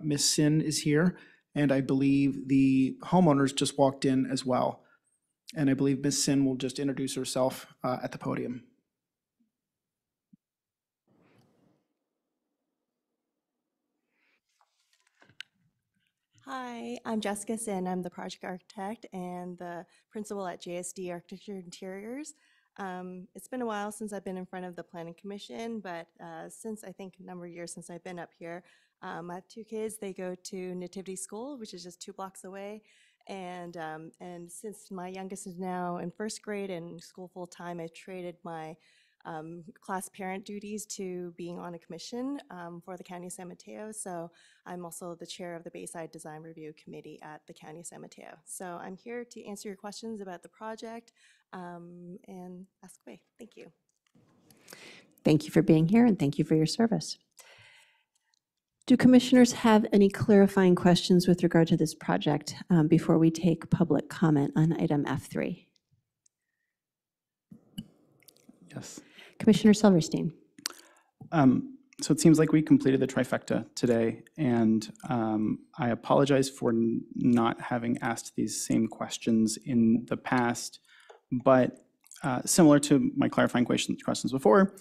Ms. Sin, is here, and I believe the homeowners just walked in as well. And I believe Ms. Sin will just introduce herself at the podium. Hi, I'm Jessica Sin. I'm the project architect and the principal at JSD Architecture Interiors. It's been a while since I've been in front of the Planning Commission, but since I think a number of years since I've been up here, I have two kids. They go to Nativity School, which is just 2 blocks away. And since my youngest is now in 1st grade and school full time, I've traded my class parent duties to being on a commission for the County of San Mateo. So I'm also the chair of the Bayside Design Review Committee at the County of San Mateo. So I'm here to answer your questions about the project and ask away. Thank you. Thank you for being here and thank you for your service. Do commissioners have any clarifying questions with regard to this project before we take public comment on item F3? Yes. Commissioner Silverstein. So it seems like we completed the trifecta today, and I apologize for not having asked these same questions in the past, but similar to my clarifying questions before,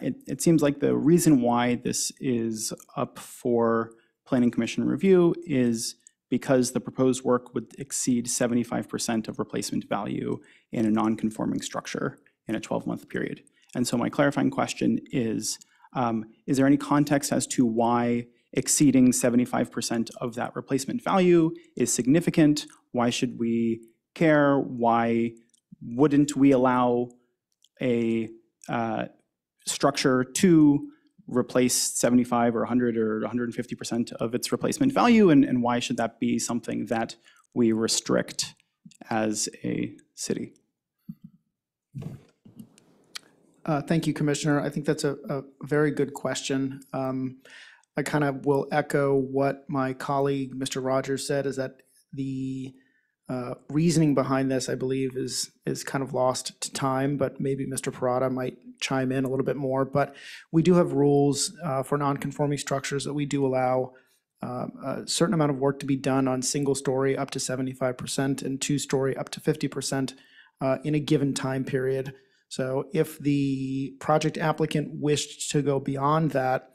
it seems like the reason why this is up for Planning Commission review is because the proposed work would exceed 75% of replacement value in a non-conforming structure in a 12-month period. And so my clarifying question is there any context as to why exceeding 75% of that replacement value is significant? Why should we care? Why wouldn't we allow a structure to replace 75 or 100 or 150% of its replacement value? And why should that be something that we restrict as a city? Thank you, Commissioner. I think that's a very good question. I kind of will echo what my colleague, Mr. Rogers, said, is that the reasoning behind this, I believe, is kind of lost to time, but maybe Mr. Parada might chime in a little bit more. But we do have rules for non-conforming structures that we do allow a certain amount of work to be done on single-story up to 75% and two-story up to 50% in a given time period. So if the project applicant wished to go beyond that,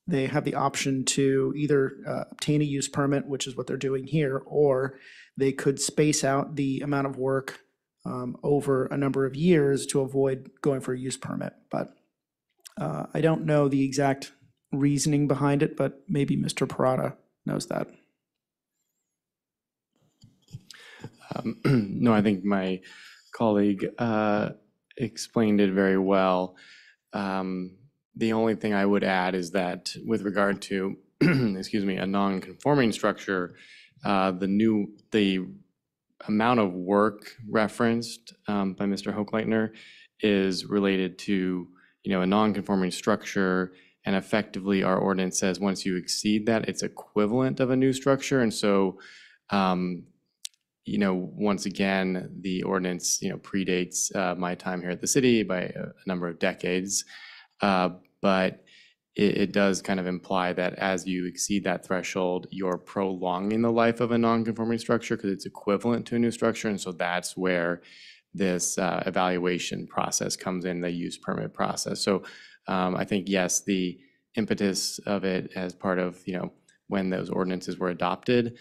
they have the option to either obtain a use permit, which is what they're doing here, or they could space out the amount of work over a number of years to avoid going for a use permit. But I don't know the exact reasoning behind it, but maybe Mr. Parada knows that. No, I think my colleague explained it very well. The only thing I would add is that with regard to, excuse me, a non-conforming structure, the amount of work referenced by Mr. Hochleitner is related to, a non-conforming structure, and effectively our ordinance says once you exceed that, it's equivalent of a new structure. And so, once again, the ordinance, predates my time here at the city by a number of decades, but it does kind of imply that as you exceed that threshold, you're prolonging the life of a non-conforming structure because it's equivalent to a new structure. And so that's where this evaluation process comes in, the use permit process. So I think, yes, the impetus of it as part of, when those ordinances were adopted,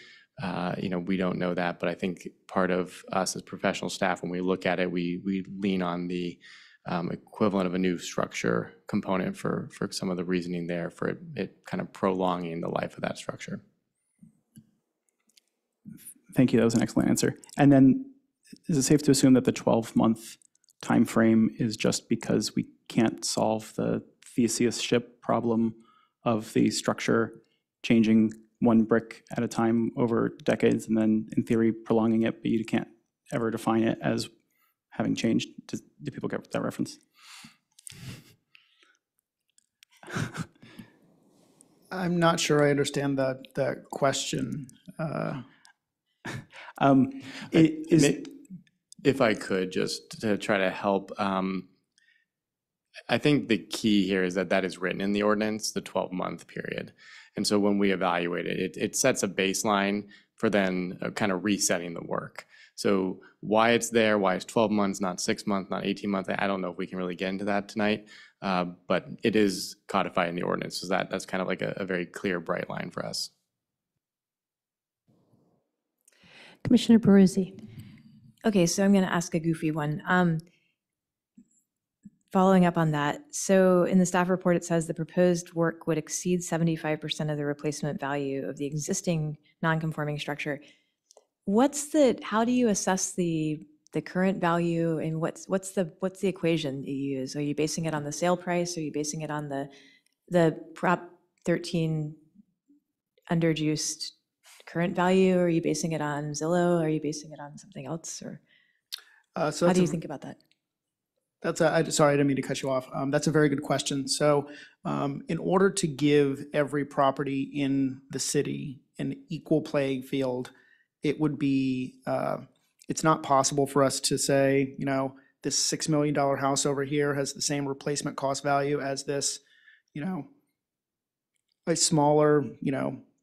we don't know that, but I think part of us as professional staff, when we look at it, we lean on the equivalent of a new structure component for some of the reasoning there for it kind of prolonging the life of that structure. Thank you. That was an excellent answer. And then is it safe to assume that the 12-month time frame is just because we can't solve the Theseus ship problem of the structure changing one brick at a time over decades and then in theory prolonging it, but you can't ever define it as having changed? Do people get that reference? I'm not sure I understand the question. If I could, just to try to help, I think the key here is that that is written in the ordinance, the 12-month period. And so when we evaluate it, it sets a baseline for then kind of resetting the work. So why it's there, why it's 12 months, not 6 months, not 18 months, I don't know if we can really get into that tonight, but it is codified in the ordinance. So that's kind of like a very clear, bright line for us. Commissioner Peruzzi. Okay, so I'm going to ask a goofy one. Following up on that, so in the staff report, it says the proposed work would exceed 75% of the replacement value of the existing non-conforming structure. How do you assess the current value, and what's the equation that you use? Are you basing it on the sale price? Are you basing it on the Prop 13 underjuiced current value? Are you basing it on Zillow? Are you basing it on something else? Or So how do you think about that? Sorry, I didn't mean to cut you off. That's a very good question. So in order to give every property in the city an equal playing field, it would be, it's not possible for us to say, this $6 million house over here has the same replacement cost value as this, a smaller,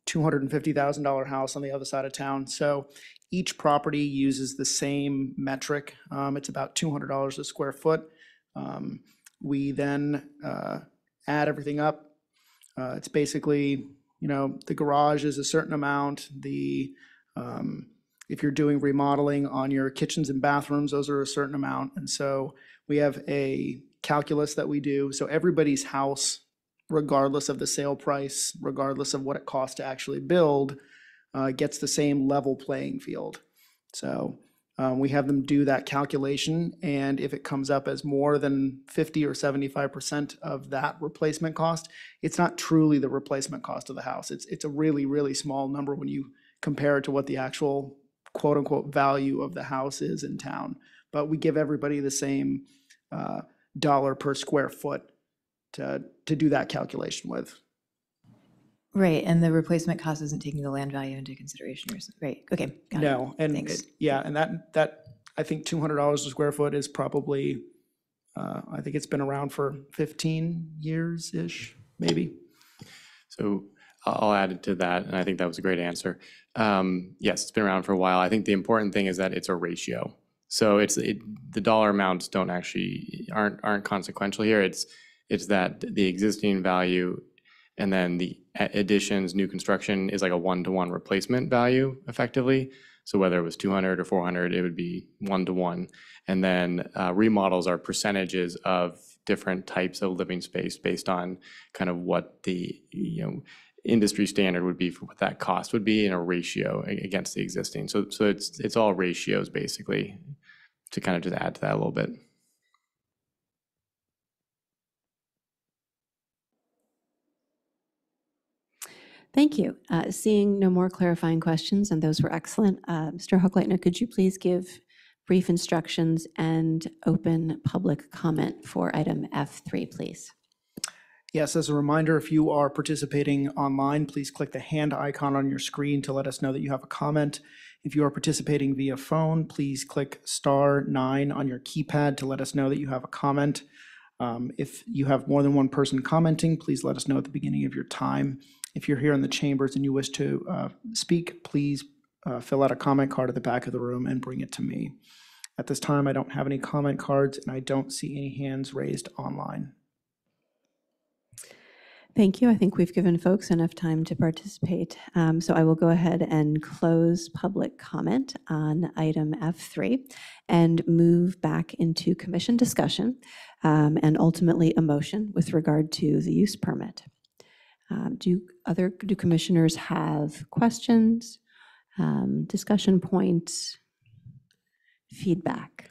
$250,000 house on the other side of town. So each property uses the same metric. It's about $200 a square foot. We then add everything up. It's basically, the garage is a certain amount. If you're doing remodeling on your kitchens and bathrooms, those are a certain amount. And so we have a calculus that we do. So everybody's house, regardless of the sale price, regardless of what it costs to actually build, gets the same level playing field. So we have them do that calculation, and if it comes up as more than 50 or 75% of that replacement cost, it's not truly the replacement cost of the house. It's a really, really small number when you compare it to what the actual quote-unquote value of the house is in town. But we give everybody the same dollar per square foot to do that calculation with. Right, and the replacement cost isn't taking the land value into consideration or something. Right, okay. Got No, it. and Thanks. and that I think $200 a square foot is probably, I think it's been around for 15 years-ish, maybe. So I'll add to that, and I think that was a great answer. Yes, it's been around for a while. I think the important thing is that it's a ratio. So the dollar amounts aren't consequential here. It's that the existing value and then the additions, new construction is like a 1-to-1 replacement value effectively. So whether it was 200 or 400, it would be 1-to-1. And then remodels are percentages of different types of living space based on kind of what the industry standard would be for what that cost would be in a ratio against the existing. So it's all ratios basically, to kind of just add to that a little bit. Thank you. Seeing no more clarifying questions, and those were excellent, Mr. Hochleitner, could you please give brief instructions and open public comment for item F3, please? Yes, as a reminder, if you are participating online, please click the hand icon on your screen to let us know that you have a comment. If you are participating via phone, please click *9 on your keypad to let us know that you have a comment. If you have more than one person commenting, please let us know at the beginning of your time. If you're here in the chambers and you wish to speak, please fill out a comment card at the back of the room and bring it to me. At this time, I don't have any comment cards and I don't see any hands raised online. Thank you. I think we've given folks enough time to participate. So I will go ahead and close public comment on item F3 and move back into commission discussion and ultimately a motion with regard to the use permit. Do commissioners have questions, discussion points, feedback?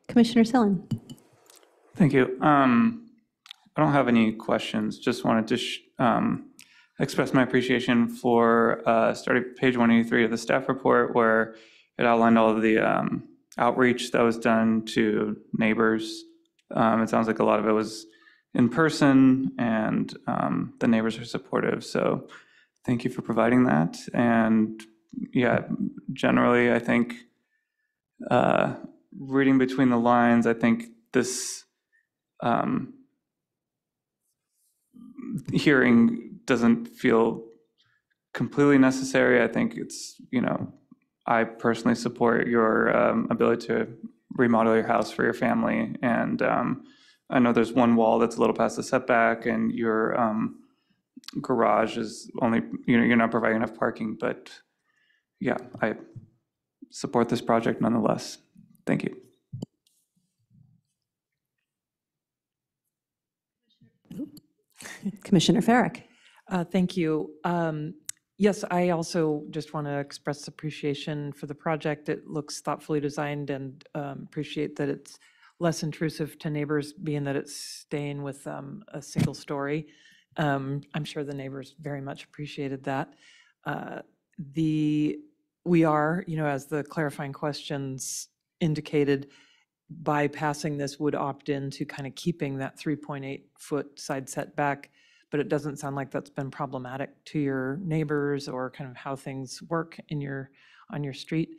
Commissioner Sillin. Thank you. I don't have any questions. Just wanted to express my appreciation for starting page 183 of the staff report, where it outlined all of the outreach that was done to neighbors It sounds like a lot of it was in person, and the neighbors are supportive. So thank you for providing that. And yeah, generally, I think reading between the lines, I think this hearing doesn't feel completely necessary. I think it's, I personally support your ability to remodel your house for your family. And I know there's one wall that's a little past the setback, and your garage is only, you're not providing enough parking, but yeah, I support this project nonetheless. Thank you. Commissioner Farrick. Thank you. Yes, I also just want to express appreciation for the project. It looks thoughtfully designed, and appreciate that it's less intrusive to neighbors, being that it's staying with a single story. I'm sure the neighbors very much appreciated that. We are, as the clarifying questions indicated, by passing this would opt in to kind of keeping that 3.8-foot side setback, but it doesn't sound like that's been problematic to your neighbors or kind of how things work on your street.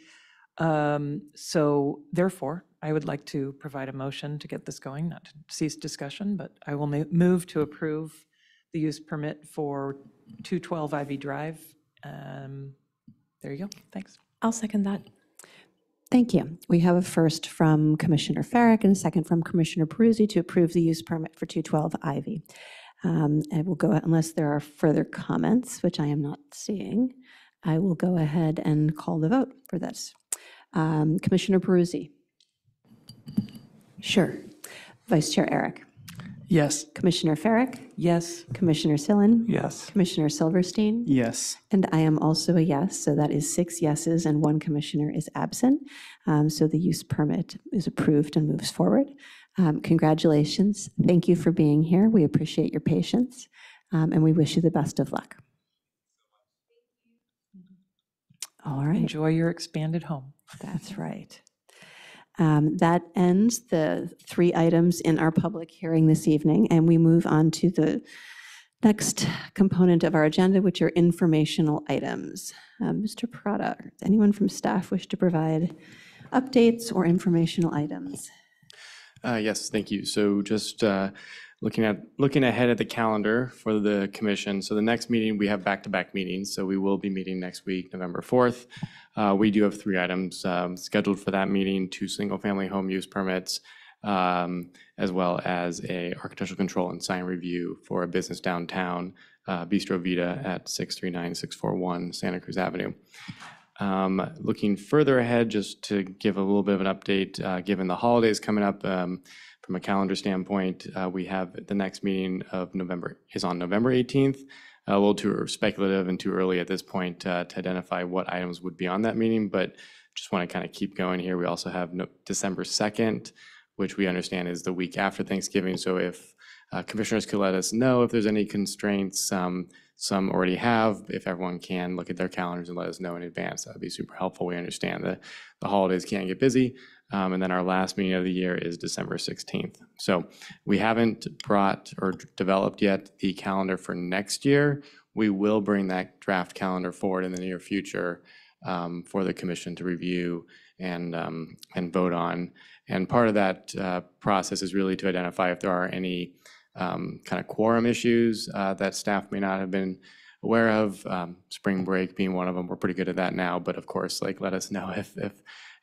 So therefore, I would like to provide a motion to get this going, not to cease discussion, but I will move to approve the use permit for 212 Ivy Drive. There you go. Thanks. I'll second that. Thank you. We have a first from Commissioner Farrick and a second from Commissioner Peruzzi to approve the use permit for 212 Ivy. I will go, unless there are further comments, which I am not seeing, I will go ahead and call the vote for this. Commissioner Peruzzi. Sure. Vice Chair Eric. Yes. Commissioner Farrick. Yes. Commissioner Sillen. Yes. Commissioner Silverstein. Yes. And I am also a yes, so that is 6 yeses and 1 commissioner is absent. So the use permit is approved and moves forward. Congratulations. Thank you for being here. We appreciate your patience, and we wish you the best of luck. All right. Enjoy your expanded home. That's right. That ends the 3 items in our public hearing this evening, and we move on to the next component of our agenda, which are informational items. Mr. Prada, does anyone from staff wish to provide updates or informational items? Yes, thank you. So just looking ahead at the calendar for the commission. So the next meeting, we have back-to-back meetings. So we will be meeting next week, November 4th. We do have 3 items scheduled for that meeting: 2 single-family home use permits, as well as a architectural control and sign review for a business downtown, Bistro Vita at 639-641 Santa Cruz Avenue. Looking further ahead, just to give a little bit of an update, given the holidays coming up, from a calendar standpoint, we have the next meeting of November is on November 18th. A little too speculative and too early at this point to identify what items would be on that meeting, but just want to kind of keep going here. We also have December 2nd, which we understand is the week after Thanksgiving. So if commissioners could let us know if there's any constraints, some already have. If everyone can look at their calendars and let us know in advance, that would be super helpful. We understand that the holidays can get busy. And then our last meeting of the year is December 16th. So we haven't brought or developed yet the calendar for next year. We will bring that draft calendar forward in the near future for the commission to review and vote on. And part of that process is really to identify if there are any kind of quorum issues that staff may not have been aware of, spring break being one of them. We're pretty good at that now, but of course, let us know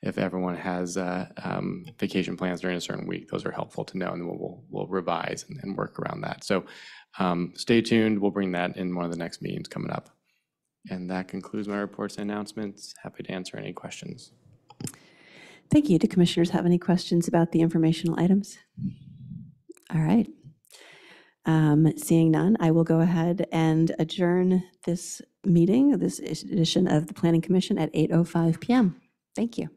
if everyone has vacation plans during a certain week. Those are helpful to know, and then we'll revise and work around that. So stay tuned. We'll bring that in one of the next meetings coming up. And that concludes my reports and announcements. Happy to answer any questions. Thank you. Do commissioners have any questions about the informational items? All right. Seeing none, I will go ahead and adjourn this meeting, this edition of the Planning Commission at 8:05 p.m. Thank you.